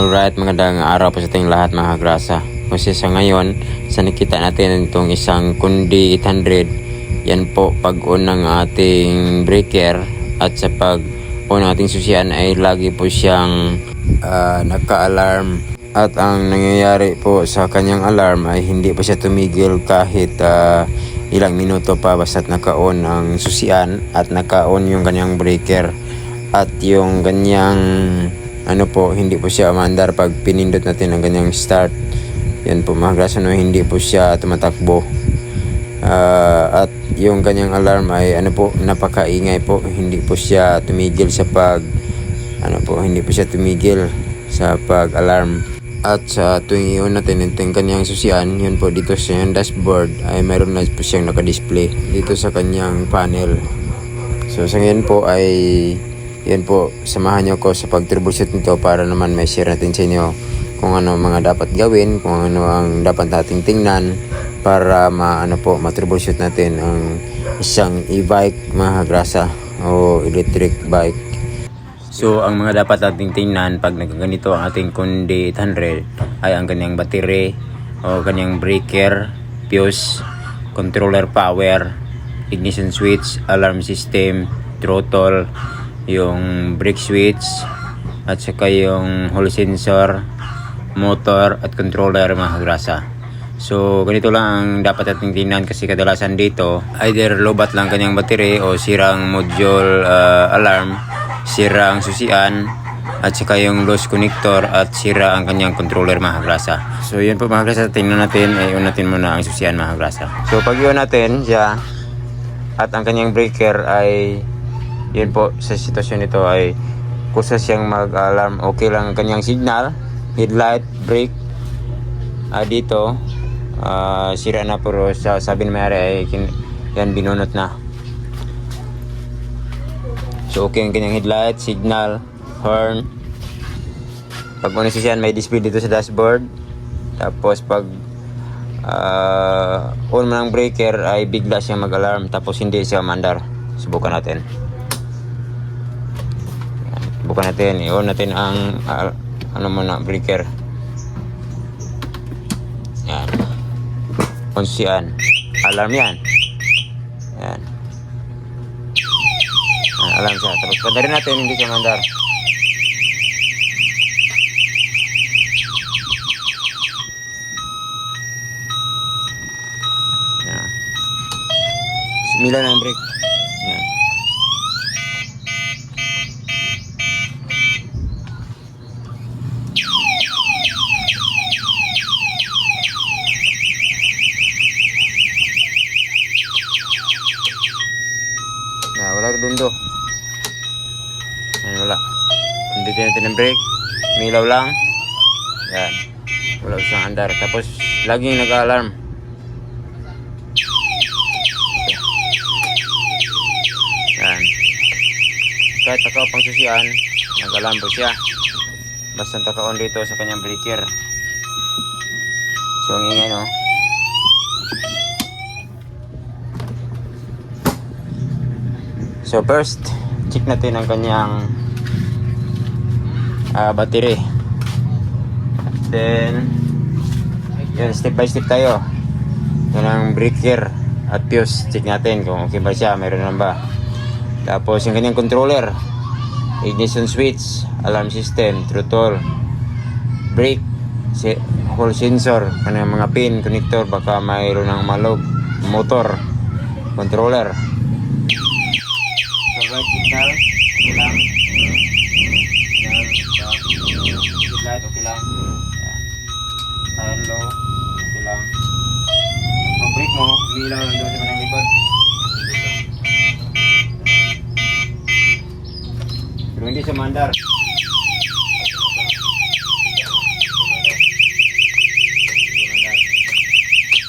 Alright, magandang araw po sa ating lahat mga grasa. Kasi sa ngayon, sa nakita natin itong isang Kundi 800, yan po pag-on ng ating breaker at sa pag-on ng ating susian ay lagi po siyang naka-alarm. At ang nangyayari po sa kanyang alarm ay hindi pa siya tumigil kahit ilang minuto pa basta't naka-on ang susian at naka-on yung kanyang breaker. At yung kanyang hindi po siya umandar pag pinindot natin ang ganyang start. Yan po mga grasa, hindi po siya tumatakbo. At yung kanyang alarm ay napakaingay po. Hindi po siya tumigil sa pag-alarm. At sa tuwing i-on natin itong kanyang susian, yun po dito sa dashboard ay mayroon na po siyang naka-display dito sa kanyang panel. So sa ngayon po ay yan po, samahan nyo ko sa pag-troubleshoot nito para naman may share natin sa inyo kung ano mga dapat gawin, kung ano ang dapat nating tingnan para ma-troubleshoot natin ang isang e-bike mga grasa o electric bike. So ang mga dapat nating tingnan pag nagkaganito ang ating Kundi 800 ay ang kanyang battery o kanyang breaker, fuse, controller power, ignition switch, alarm system, throttle, yung brake switch at saka yung hall sensor, motor at controller mga grasa. So ganito lang ang dapat nating tingnan kasi kadalasan dito either lobat lang kanyang battery o sirang module alarm, sira ang susian at saka yung loose connector at sira ang kanyang controller mga grasa. So yun po mga grasa, tingnan natin, i-on natin muna ang susian mga grasa. So pag i-on natin siya at ang kanyang breaker ay yun po, sa sitwasyon nito ay kusa siyang mag-alarm. Okay lang ang kanyang signal, headlight, brake. Dito sira na, pero sabi ng may-ari ay yan binunot na. So okay ang kanyang headlight, signal, horn. Pag siya may display dito sa dashboard. Tapos pag on mo ng breaker ay bigla siyang mag-alarm tapos hindi siya mandar. Subukan natin. I-on natin ang breaker. Yan. On siyan. Alarm yan. Yan. Alarm siya. Tapos padarin natin, hindi siya mandar. Yan. Mila na ang brake. Yan. Wala redundo. Yan, wala. Hindi natin ang brake. Milaw lang. Yan. Wala usang andar. Tapos laging nag-alarm. Yan. Kahit takaw pang susian, nag-alarm po siya. Basta takaon dito sa kanyang breaker. So ang ingay, no? So first, check natin ang kanyang battery. Then yun, step by step tayo. Yan ang breaker at fuse. Check natin kung okay ba siya, mayroon naman ba. Tapos yung kanyang controller, ignition switch, alarm system, throttle, brake, hall sensor, kanyang mga pin, connector, baka mayroon ng malog, motor, controller. Right signal, okay lang. Headlight, okay lang. Tire low, okay lang. Pag brake mo, umiilaw lang doon sa kanang likod. Pero hindi siya mandar.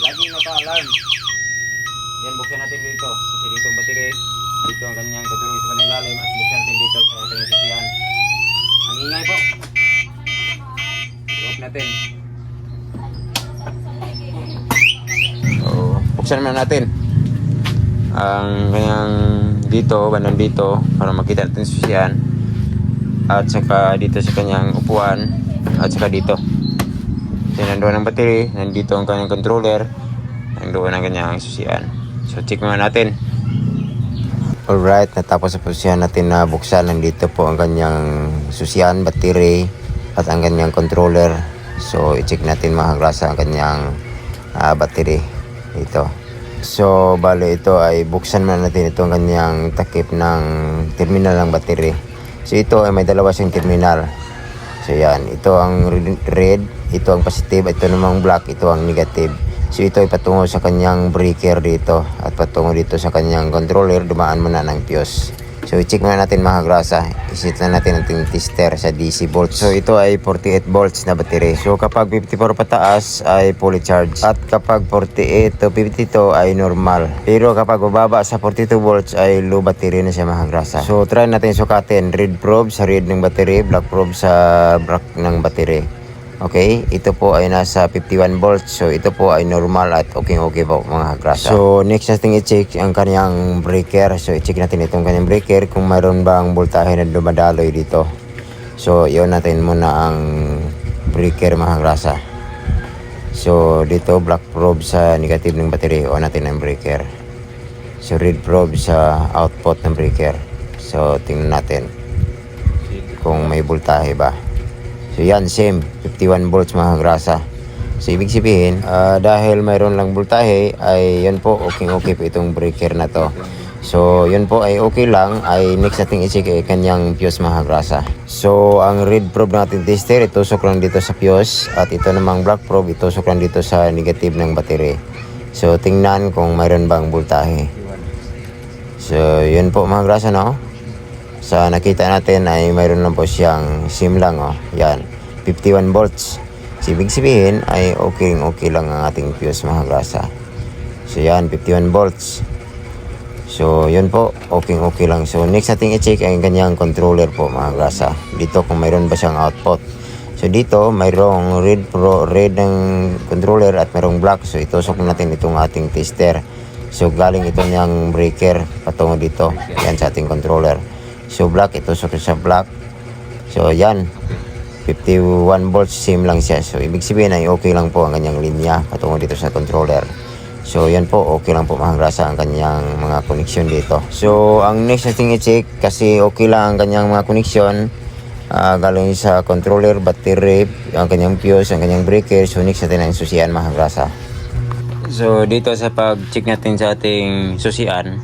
Laging naka-alarm. Yan, buksan natin dito. Kasi dito ang battery. Dito ang kanyang tutulong sa kanyang lalim at buksan natin dito sa kanyang sisiyan. Ang ingay po. I-off natin. So, buksan naman natin ang kanyang dito, bandang dito para makita natin sisiyan. At saka dito sa kanyang upuan at saka dito. So nandoon ang battery, nandito ang kanyang controller, nandoon ang kanyang susian. So check muna natin. Alright, natapos na po siya natin na buksan. Nandito po ang kanyang susian, battery at ang kanyang controller. So i-check natin mga grasa ang kanyang battery dito. So bale ito ay buksan muna natin itong kanyang takip ng terminal ng battery. So ito ay may dalawa siyang terminal. So yan, ito ang red, ito ang positive, ito namang black, ito ang negative. So ito ay patungo sa kanyang breaker dito at patungo dito sa kanyang controller, dumaan muna ng fuse. So i-check muna natin mga grasa, isit na natin ating tester sa DC volts. So ito ay 48 volts na battery. So kapag 54 pataas ay fully charged at kapag 48 to 52 ay normal. Pero kapag bababa sa 42 volts ay low battery na siya mga grasa. So try natin sukatin, red probe sa red ng battery, black probe sa black ng battery. Okay, ito po ay nasa 51 volts. So ito po ay normal at okay po mga grasa. So next natin i-check ang kanyang breaker. So i-check natin itong kanyang breaker kung mayroon bang voltahe na dumadaloy dito. So iyon natin muna ang breaker mga grasa. So dito black probe sa negative ng battery, on natin ang breaker. So red probe sa output ng breaker. So tingnan natin kung may voltahe ba. So yan, same, 51 volts mga grasa. So ibig sabihin, dahil mayroon lang voltahe, ay yan po, okay po itong breaker na to. So yun po ay okay lang, ay next natin i-check ay kanyang fuse mga grasa. So ang red probe natin tester, itusok lang dito sa fuse. At ito namang black probe, itusok lang dito sa negative ng battery. So tingnan kung mayroon bang voltahe. So yun po mga grasa, no? Sa nakita natin ay mayroon lang po siyang sim lang, oh. Yan, 51 volts. So, ibig sabihin ay okay lang ang ating fuse mga grasa. So yan, 51 volts. So yun po, okay lang. So next natin i-check ang kanyang controller po mga grasa. Dito kung mayroon ba siyang output. So dito mayroong red ng controller at mayroong black. So itusok natin itong ating tester. So galing ito niyang breaker patungo dito. Yan sa ating controller. So black, ito sa black. So yan, 51 volts, same lang siya. So ibig sabihin ay okay lang po ang kanyang linya patungo dito sa controller. So yan po, okay lang po mga grasa ang kanyang mga connection dito. So ang next natin i-check, kasi okay lang ang kanyang mga connection, galing sa controller, battery, ang kanyang fuse, ang kanyang breaker. So next natin ang susian mga grasa. So dito sa pag-check natin sa ating susian,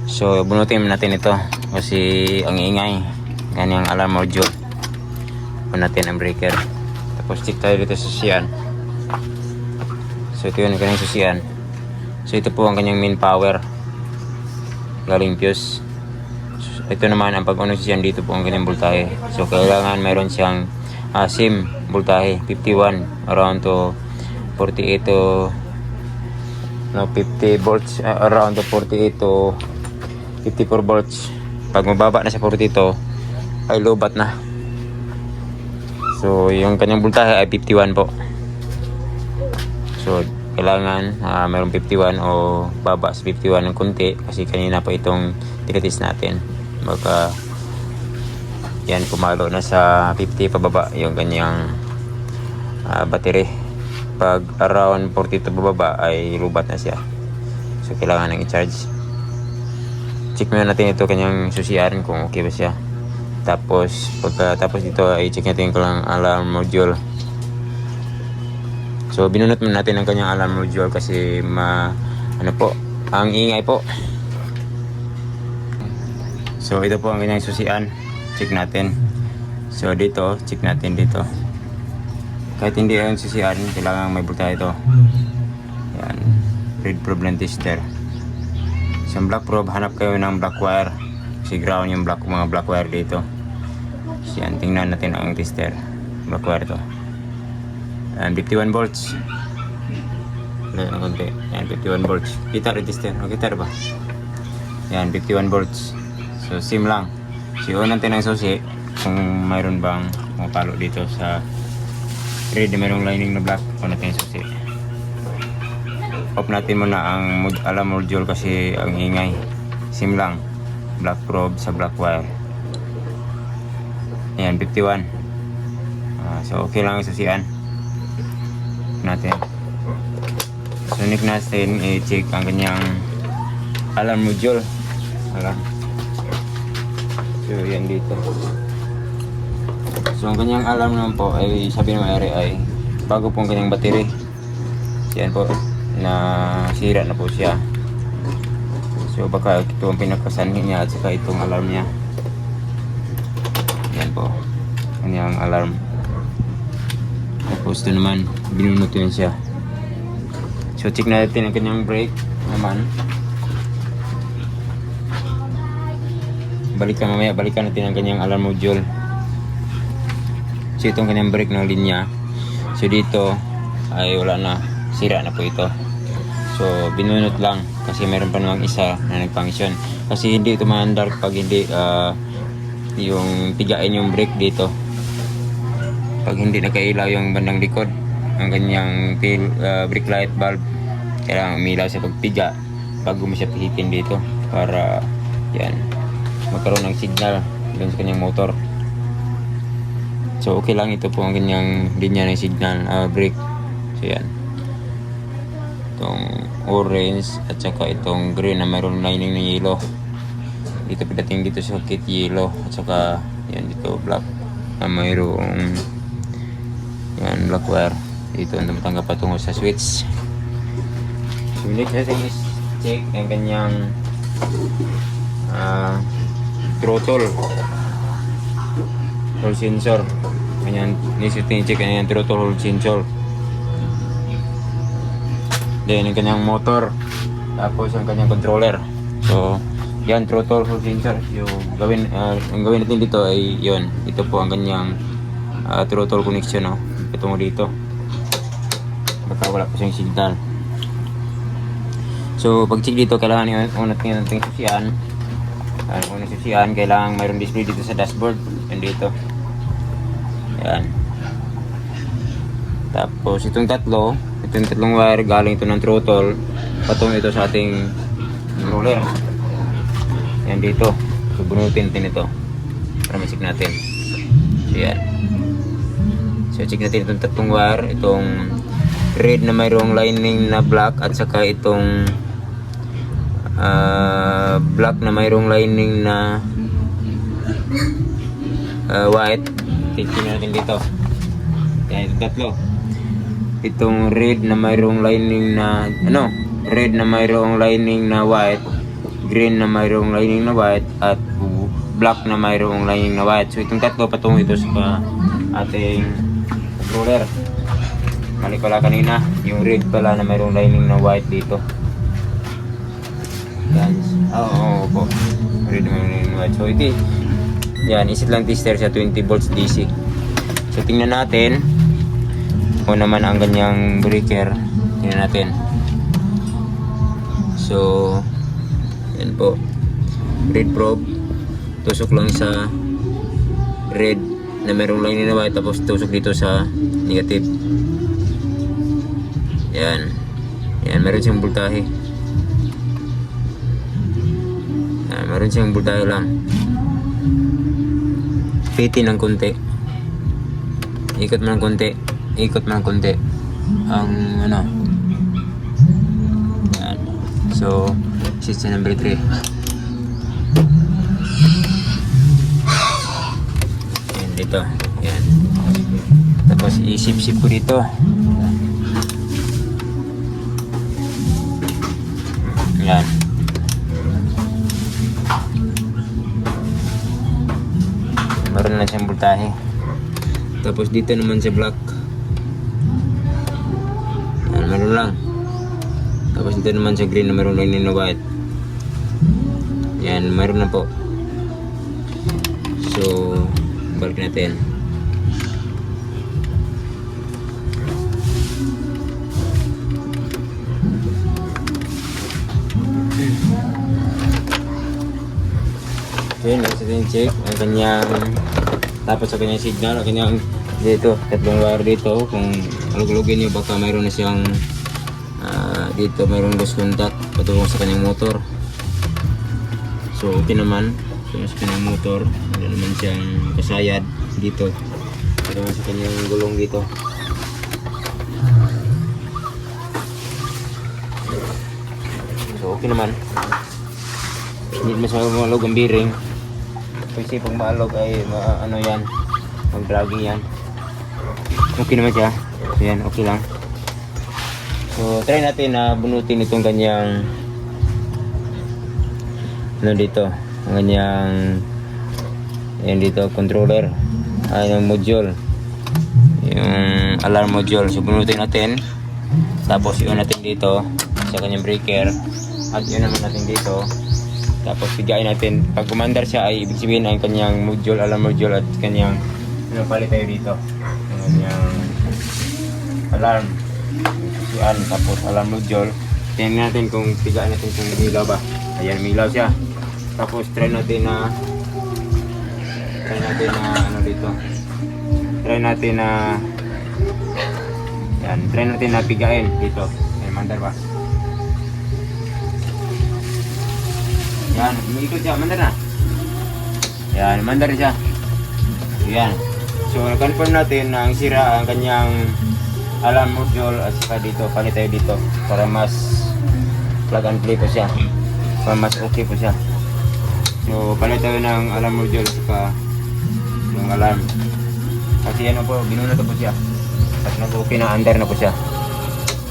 so bunutin natin ito kasi ang ingay kanyang alarm module. On natin ang breaker, tapos check tayo dito sa susian. So ito yung kanyang susian. So ito po ang kanyang main power galing fuse. So, ito naman ang pag-on ng susian, dito po ang kanyang voltahe. So kailangan mayroon siyang sim voltahe 51 around to 48 to 50 volts, around to 48 to 54 volts. Pag mababa na sa 42 ay lobat na. So yung kanyang voltahe ay 51 po. So kailangan mayroong 51 o baba sa 51 ng konti, kasi kanina pa itong tinatis natin. Baka yan pumalo na sa 50 pababa yung kanyang battery. Pag around 42 pababa ay lubat na siya. So kailangan nang i-charge. Check muna natin ito kanyang susian kung okay ba siya. Tapos pagkatapos dito ay check natin ko lang alarm module. So binunot muna natin ang kanyang alarm module kasi ang ingay po. So ito po ang kanyang susian. Check natin. So dito, check natin dito. Kahit hindi ang susian, kailangan may voltahe ito. Yan, red probe ng tester. Sa black probe, hanap kayo ng black wire. Kasi ground yung mga black wire dito. So yan, tingnan natin ang tester. Black wire to. Yan, 51 volts. Yan, konti. Yan, 51 volts. Kita rin tester. O, kita ba? Yan, 51 volts. So, sim lang. So, yun natin ang susi kung mayroon bang pumapalo dito sa red na mayroong lining na black. Kung natin yung susi. Off natin muna ang alarm module kasi ang ingay. Sim lang. Black probe sa black wire. Ayan, 51. So okay lang yung susian natin. So next natin i-check ang kanyang alarm module. Alarm. So yan dito. So ang kanyang alarm naman po ay sabi ng may-ari ay bago pong kanyang battery. Yan po na sira na po siya. So baka ito ang pinakasanhin niya at saka itong alarm niya. Yan po kanyang alarm. Tapos ito naman binunot yun siya. So check natin ang kanyang brake naman. Balikan natin ang kanyang alarm module. So itong kanyang brake ng linya. So dito ay wala na, sira na po ito. So binunot lang kasi meron pa namang isa na nag-function. Kasi hindi ito maandar pag hindi yung tigain yung brake dito. Pag hindi nakailaw yung bandang likod ang kanyang brake light bulb, kailangan umilaw sa pagpiga bago mo siya pihitin dito para yan magkaroon ng signal doon sa kanyang motor. So okay lang, ito po ang kanyang linya ng signal brake. So yan, itong orange at saka itong green na mayroong lining ng yellow. Dito pagdating dito sa kit yellow at saka yan dito black na mayroong yan black wire dito ang tumatanggap patungo sa switch. So next natin is check ang kanyang throttle hold sensor. Ganyan, check ang throttle hold sensor. Then ang kanyang motor, tapos ang kanyang controller. So yan, throttle hold sensor. Yung ang gawin natin dito ay yon. Ito po ang kanyang throttle connection, no? Patungo dito. Baka wala pa siyang signal. So pag check dito, kailangan unat natin susian. Unang susian, kailangan mayroong display dito sa dashboard. Yan dito. Yan. Tapos itong tatlong wire galing ito ng throttle patungo ito sa ating controller. Yan dito. So bunutin natin ito para ma-check natin. So yan. So check natin itong tatlong wire, itong red na mayroong lining na black at saka itong black na mayroong lining na white. Tingnan natin dito. Yan, itong tatlo. Itong red na mayroong lining na red na mayroong lining na white, green na mayroong lining na white, at black na mayroong lining na white. So itong tatlo patungo ito sa ating controller. Mali pala kanina, yung red pala na mayroong lining na white dito. Yan. Oo po. Red na mayroong lining na white. So ito, yan, isit lang tester sa 20 volts DC. So tingnan natin kung naman ang ganyang breaker. Tingnan natin. So yan po, red probe, tusok lang sa red na merong lining na white, tapos tusok dito sa negative. Yan, meron siyang voltahe. Yan, meron siyang voltahe lang. Piti ng konti. Ikot mo ng konti. Ang yan. So system number 3. Yan dito. Yan. Tapos isip-sip ko dito. Yan. Meron na siyang voltahe. Tapos dito naman sa black. Yan, meron lang. Tapos dito naman sa green na meron lang na white. Yan, meron na po. So, balik natin. Yun, gusto natin check ang kanyang, tapos sa kanyang signal, ang kanyang dito, tatlong wire dito. Kung alugulugin nyo, baka mayroon na siyang dito mayroong loose contact patungo sa kanyang motor. So okay naman, sa kanyang motor, wala naman siyang kasayad dito. Ito naman sa kanyang gulong dito. So okay naman. Hindi mas malog ang bearing. Kasi pag maalog ay ano yan, mag-dragging yan. Okay naman siya. So yan, okay lang. So try natin na bunutin itong kanyang ano dito, ang kanyang yan dito, controller, ay yung module, yung alarm module. So bunutin natin, tapos yun natin dito sa kanyang breaker, at yun naman natin dito. Tapos pigain natin. Pag kumandar siya ay ibig sabihin ang kanyang module, alarm module, at kanyang ano, palit tayo dito. Ang kanyang alarm. Susuan, tapos alarm module. Tingnan natin kung pigain natin kung milaw ba. Ayan, milaw siya. Tapos try natin na ano dito. Try natin na yan, try natin na pigain dito. Ayan, mandar ba? Yan, umiikot siya, mandar na. Yan, mandar siya. Yan. So, confirm natin na ang sira ang kanyang alarm module at saka dito, palit tayo dito para mas plug and play po siya. Para mas okay po siya. So, palit tayo ng alarm module at saka yung alarm. Kasi ano po, binunod na po siya. At nag-okay na, under na po siya.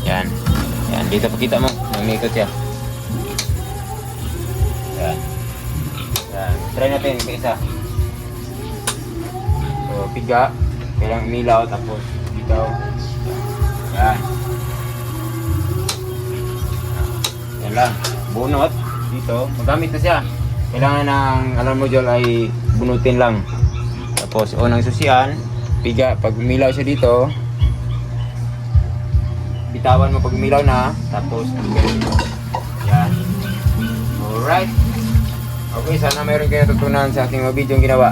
Yan. Yan, dito pakita mo, umiikot siya. Yan. Yan. Try natin yung isa. So, piga. Kailang umilaw. Tapos, bitaw. Yan. Yan lang. Bunot. Dito. Magamit na siya. Kailangan ng alarm module ay bunutin lang. Tapos, unang susian. Piga. Pag umilaw siya dito, bitawan mo pag umilaw na. Tapos, yan. Alright. Okay, sana mayroon kayo natutunan sa aking mga video ginawa.